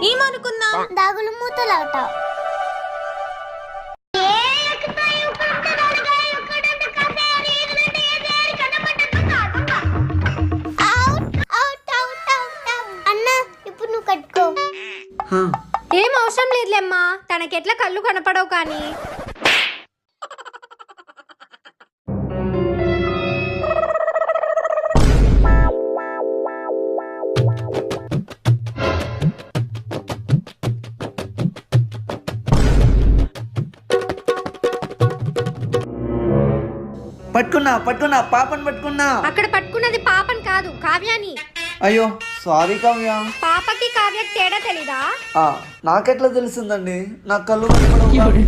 ఏమనుకున్నా దాగులు మూతలాట. అన్న ఇప్పుడు నువ్వు కట్టుకో. ఏం అవసరం లేదులేమ్మా, తనకెట్లా కళ్ళు కనపడవు కానీ. పట్టుకున్నా పాపని పట్టుకున్నా. అక్కడ పట్టుకున్నది పాపని కాదు, కావ్యాని. అయ్యో సారీ కావ్య. పాపకి కావ్యకి తేడా తెలీదా? నాకెట్లా తెలుస్తుందండి, నా కళ్ళు కనపడవు.